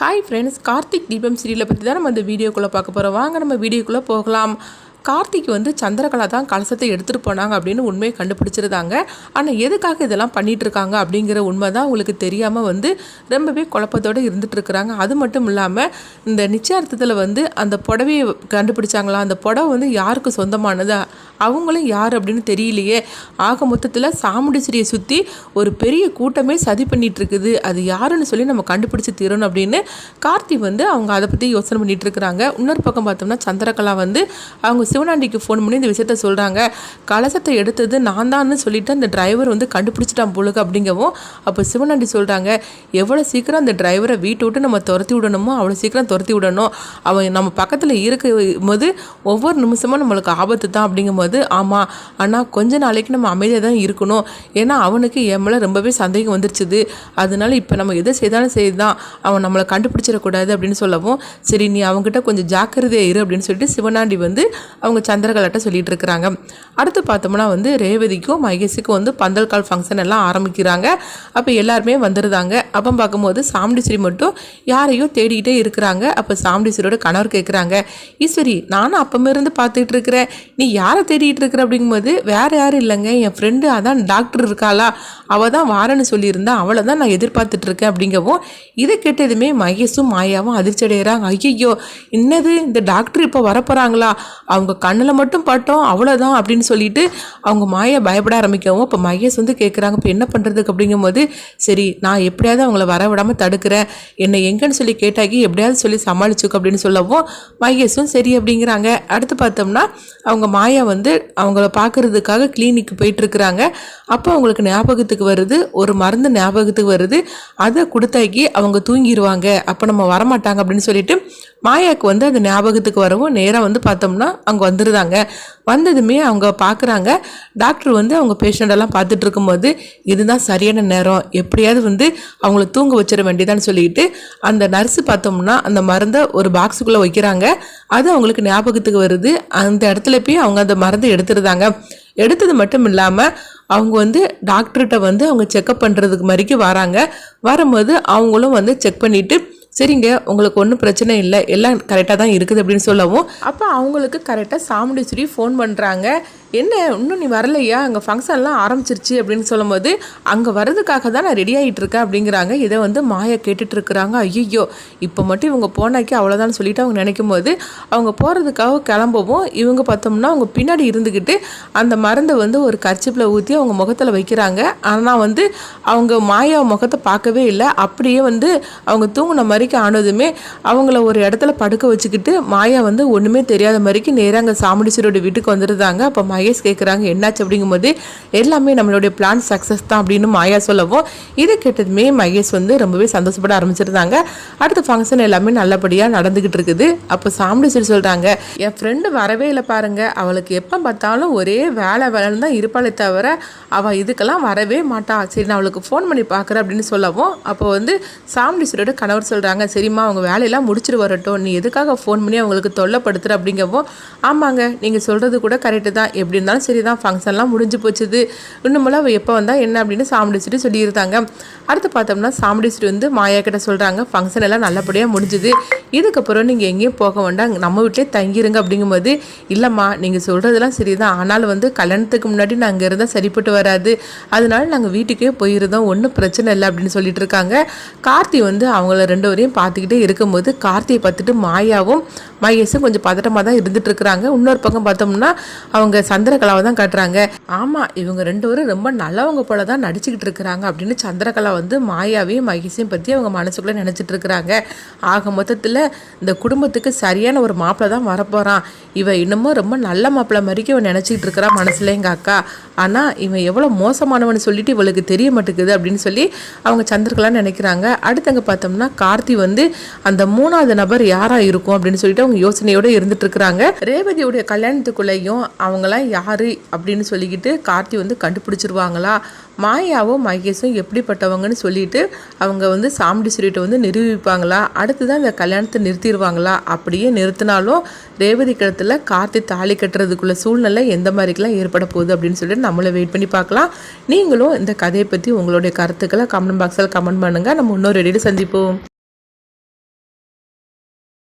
Hi friends, Karthik தீபம் சீரியலை பற்றி தான் நம்ம இந்த வீடியோக்குள்ளே பார்க்க போகிறோம். வாங்க நம்ம வீடியோக்குள்ளே போகலாம். கார்த்திக் சந்திரகலா தான் கலசத்தை எடுத்துகிட்டு போனாங்க அப்படின்னு உண்மையை கண்டுபிடிச்சிருந்தாங்க. ஆனால் எதுக்காக இதெல்லாம் பண்ணிகிட்ருக்காங்க அப்படிங்கிற உண்மை தான் அவங்களுக்கு தெரியாமல் ரொம்பவே குழப்பத்தோடு இருந்துகிட்ருக்குறாங்க. அது மட்டும் இல்லாமல் இந்த நிச்சயார்த்தத்தில் அந்த புடவையை கண்டுபிடிச்சாங்களா, அந்த புடவை யாருக்கு சொந்தமானது, அவங்களும் யார் அப்படின்னு தெரியலையே. ஆக மொத்தத்தில் சாமுண்டீஸ்வரியை சுற்றி ஒரு பெரிய கூட்டமே சதி பண்ணிகிட்டு இருக்குது. அது யாருன்னு சொல்லி நம்ம கண்டுபிடிச்சி தீரணும் அப்படின்னு கார்த்திக் அவங்க அதை பற்றி யோசனை பண்ணிகிட்டு இருக்கிறாங்க. இன்னொரு பக்கம் பார்த்தோம்னா சந்திரகலா அவங்க சிவனாண்டிக்கு ஃபோன் பண்ணி இந்த விஷயத்த சொல்கிறாங்க. கலசத்தை எடுத்தது நான் தான் சொல்லிட்டு அந்த டிரைவர் கண்டுபிடிச்சிட்டான் போலுக்கு அப்படிங்கவும், அப்போ சிவனாண்டி சொல்கிறாங்க, எவ்வளோ சீக்கிரம் அந்த டிரைவரை வீட்டை விட்டு நம்ம துரத்தி விடணுமோ அவ்வளோ சீக்கிரம் துரத்தி விடணும். அவன் நம்ம பக்கத்தில் இருக்கும் போது ஒவ்வொரு நிமிஷமும் நம்மளுக்கு ஆபத்து தான் அப்படிங்கும்போது, ஆமாம், ஆனால் கொஞ்ச நாளைக்கு நம்ம அமைதியாக தான் இருக்கணும். ஏன்னா அவனுக்கு என் மேலே ரொம்பவே சந்தேகம் வந்துருச்சுது. அதனால இப்போ நம்ம எதை செய்தாலும் செய்தான், அவன் நம்மளை கண்டுபிடிச்சிடக்கூடாது அப்படின்னு சொல்லவும், சரி நீ அவங்ககிட்ட கொஞ்சம் ஜாக்கிரதையாக இரு அப்படின்னு சொல்லிட்டு சிவனாண்டி அவங்க சந்திரகலாட்ட சொல்லிட்டு இருக்கிறாங்க. அடுத்து பார்த்தோம்னா ரேவதிக்கும் மகேஷுக்கும் பந்தல் கால் ஃபங்க்ஷன் எல்லாம் ஆரம்பிக்கிறாங்க. அப்போ எல்லாருமே வந்துருந்தாங்க. அப்போ பார்க்கும்போது சாமுண்டீஸ்வரி மட்டும் யாரையோ தேடிக்கிட்டே இருக்கிறாங்க. அப்போ சாமுண்டீஸ்வரியோட கணவர் கேட்குறாங்க, ஈஸ்வரி நானும் அப்பமே இருந்து பார்த்துட்டு இருக்கிறேன், நீ யாரை தேடிட்டு இருக்கிற அப்படிங்கும்போது, வேற யாரும் இல்லைங்க, என் ஃப்ரெண்டு அதான் டாக்டர் இருக்காளா, அவள் தான் வாரன்னு சொல்லியிருந்தா, அவளை தான் நான் எதிர்பார்த்துட்டு இருக்கேன் அப்படிங்கவும், இதை கேட்டதுமே மகேஷும் மாயாவும் அதிர்ச்சி அடைகிறாங்க. ஐயோ என்னது, இந்த டாக்டர் இப்போ வரப்போகிறாங்களா, அவங்க கண்ணில் மட்டும் பட்டோம் அவ்வளோதான் அப்படின்னு சொல்லிட்டு அவங்க மாயா பயப்பட ஆரம்பிக்கவும், இப்போ மகேஷ் கேட்குறாங்க, இப்போ என்ன பண்ணுறதுக்கு அப்படிங்கும்போது, சரி நான் எப்படியாவது அவங்கள வர விடாமல் தடுக்கிறேன், என்னை எங்கன்னு சொல்லி கேட்டாக்கி எப்படியாவது சொல்லி சமாளிச்சுக்க அப்படின்னு சொல்லவும் மகேஷும் சரி அப்படிங்கிறாங்க. அடுத்து பார்த்தோம்னா அவங்க மாயா அவங்கள பார்க்கறதுக்காக கிளினிக்கு போயிட்டுருக்குறாங்க. அப்போ அவங்களுக்கு ஞாபகத்துக்கு வருது, ஒரு மருந்து ஞாபகத்துக்கு வருது, அதை கொடுத்தாக்கி அவங்க தூங்கிடுவாங்க, அப்போ நம்ம வரமாட்டாங்க அப்படின்னு சொல்லிட்டு மாயாவுக்கு அந்த ஞாபகத்துக்கு வரவும் நேராக பார்த்தோம்னா அவங்க வந்துருந்தாங்க. வந்ததுமே அவங்க பார்க்குறாங்க, டாக்டர் அவங்க பேஷண்டெல்லாம் பார்த்துட்டு இருக்கும்போது, இதுதான் சரியான நேரம், எப்படியாவது அவங்கள தூங்க வச்சிட வேண்டியதான்னு சொல்லிட்டு அந்த நர்ஸு பார்த்தோம்னா அந்த மருந்தை ஒரு பாக்ஸுக்குள்ளே வைக்கிறாங்க. அது அவங்களுக்கு ஞாபகத்துக்கு வருது. அந்த இடத்துல போய் அவங்க அந்த மருந்தை எடுத்துருந்தாங்க. எடுத்தது மட்டும் இல்லாமல் அவங்க டாக்டர்கிட்ட அவங்க செக்கப் பண்ணுறதுக்கு மாதிரிக்கு வராங்க. வரும்போது அவங்களும் செக் பண்ணிவிட்டு, சரிங்க உங்களுக்கு ஒன்றும் பிரச்சனை இல்லை, எல்லாம் கரெக்டாக தான் இருக்குது அப்படின்னு சொல்லவும், அப்போ அவங்களுக்கு கரெக்டாக சாமுண்டீஸ்வரி ஃபோன் பண்ணுறாங்க. என்ன இன்னும் நீ வரலையா, அங்கே ஃபங்க்ஷன்லாம் ஆரம்பிச்சிருச்சு அப்படின்னு சொல்லும்போது, அங்கே வர்றதுக்காக தான் நான் ரெடி ஆகிட்டு இருக்கேன் அப்படிங்கிறாங்க. இதை மாயா கேட்டுட்ருக்குறாங்க. ஐயோ இப்போ மட்டும் இவங்க போனாக்கி அவ்வளோதான் சொல்லிட்டு அவங்க நினைக்கும் போது, அவங்க போகிறதுக்காக கிளம்பவும் இவங்க பார்த்தோம்னா அவங்க பின்னாடி இருந்துக்கிட்டு அந்த மருந்தை ஒரு கர்ச்சிப்பில் ஊற்றி அவங்க முகத்தில் வைக்கிறாங்க. ஆனால் அவங்க மாயா முகத்தை பார்க்கவே இல்லை. அப்படியே அவங்க தூங்கின மாதிரிக்கு ஆனதுமே அவங்கள ஒரு இடத்துல படுக்க வச்சுக்கிட்டு மாயா ஒன்றுமே தெரியாத மாதிரிக்கு நேராக அங்கே சாமுண்டீஸ்வரியோட வீட்டுக்கு வந்துருந்தாங்க. அப்போ மகேஷ் கேட்குறாங்க, என்னாச்சு அப்படிங்கும்போது, எல்லாமே நம்மளுடைய பிளான் சக்ஸஸ் தான் அப்படின்னு மாயா சொல்லவும், இதை கேட்டதுமே மகேஷ் ரொம்பவே சந்தோஷப்பட ஆரம்பிச்சிருந்தாங்க. அடுத்த ஃபங்க்ஷன் எல்லாமே நல்லபடியாக நடந்துக்கிட்டு இருக்குது. அப்போ சாமுண்டீஸ்வரி சொல்கிறாங்க, என் ஃப்ரெண்டு வரவே இல்லை பாருங்க, அவளுக்கு எப்போ பார்த்தாலும் ஒரே வேலைன்னு தான் இருப்பாளே தவிர அவள் இதுக்கெல்லாம் வரவே மாட்டா, சரி நான் அவளுக்கு ஃபோன் பண்ணி பார்க்குறேன் அப்படின்னு சொல்லவும், அப்போ சாமுண்டீஸ்வரியோட கணவர் சொல்கிறாங்க, சரிம்மா அவங்க வேலையெல்லாம் முடிச்சுட்டு வரட்டும், நீ எதுக்காக ஃபோன் பண்ணி அவங்களுக்கு தொல்லைப்படுத்துகிற அப்படிங்கவும், ஆமாங்க நீங்கள் சொல்கிறது கூட கரெக்டு தான், எப்படி இருந்தாலும் சரி தான், ஃபங்க்ஷன்லாம் முடிஞ்சு போச்சுது, இன்னுமெல்லாம் அவள் எப்போ வந்தால் என்ன அப்படின்னு சாமுண்டீஸ்வரி சொல்லியிருந்தாங்க. அடுத்து பார்த்தோம்னா சாமுண்டீஸ்வரி மாயா கிட்ட சொல்கிறாங்க, ஃபங்க்ஷன் எல்லாம் நல்லபடியாக முடிஞ்சுது, இதுக்கப்புறம் நீங்கள் எங்கேயும் போக வேண்டாம், நம்ம வீட்டிலே தங்கிருங்க அப்படிங்கும்போது, இல்லைம்மா நீங்கள் சொல்கிறதெல்லாம் சரி தான், ஆனாலும் கல்யாணத்துக்கு முன்னாடி நான் அங்கே இருந்தால் சரிப்பட்டு வராது, அதனால நாங்கள் வீட்டுக்கே போயிருந்தோம், ஒன்றும் பிரச்சனை இல்லை அப்படின்னு சொல்லிட்டு இருக்காங்க. கார்த்தி அவங்கள ரெண்டு வரையும் பார்த்துக்கிட்டே இருக்கும்போது கார்த்தியை பார்த்துட்டு மாயாவும் மகேஷும் கொஞ்சம் பதட்டமாக தான் இருந்துட்டு இருக்கிறாங்க. இன்னொரு பக்கம் பார்த்தோம்னா அவங்க சந்திரகலாவை தான் காட்டுறாங்க. ஆமாம் இவங்க ரெண்டு பேரும் ரொம்ப நல்லவங்க போல தான் நடிச்சுக்கிட்டு இருக்கிறாங்க அப்படின்னு சந்திரகலா மாயாவையும் மகேஷையும் பற்றி அவங்க மனசுக்குள்ளே நினச்சிட்டு இருக்கிறாங்க. ஆக மொத்தத்தில் இந்த குடும்பத்துக்கு சரியான ஒரு மாப்பிள்ளை தான் வரப்போகிறான், இவன் இன்னமும் ரொம்ப நல்ல மாப்பிள்ளை மாதிரிக்கு இவன் நினச்சிக்கிட்டு இருக்கிறான் மனசுல எங்கள் அக்கா, ஆனால் இவன் எவ்வளோ மோசமானவன்னு சொல்லிட்டு இவளுக்கு தெரிய மாட்டேங்குது அப்படின்னு சொல்லி அவங்க சந்திரகலா நினைக்கிறாங்க. அடுத்தங்க பார்த்தோம்னா கார்த்தி அந்த மூணாவது நபர் யாராக இருக்கும் அப்படின்னு சொல்லிட்டு அவங்க யோசனையோடு இருந்துட்டு இருக்கிறாங்க. ரேவதியோடைய கல்யாணத்துக்குள்ளேயும் அவங்களாம் யாரு அப்படின்னு சொல்லிக்கிட்டு கார்த்தி கண்டுபிடிச்சிருவாங்களா, மாயாவும் மகேஷும் எப்படிப்பட்டவங்கன்னு சொல்லிட்டு அவங்க சாமுண்டீஸ்வரிட்ட நிரூபிப்பாங்களா, அடுத்துதான் இந்த கல்யாணத்தை நிறுத்திடுவாங்களா, அப்படியே நிறுத்தினாலும் ரேவதி கிடத்துல கார்த்தி தாலி கட்டுறதுக்குள்ள சூழ்நிலை எந்த மாதிரிக்கெல்லாம் ஏற்பட போகுது அப்படின்னு சொல்லிட்டு நம்மளை வெயிட் பண்ணி பார்க்கலாம். நீங்களும் இந்த கதையை பற்றி உங்களுடைய கருத்துக்களை கமெண்ட் பாக்ஸில் கமெண்ட் பண்ணுங்கள். நம்ம இன்னொரு வீடியோவில் சந்திப்போம்.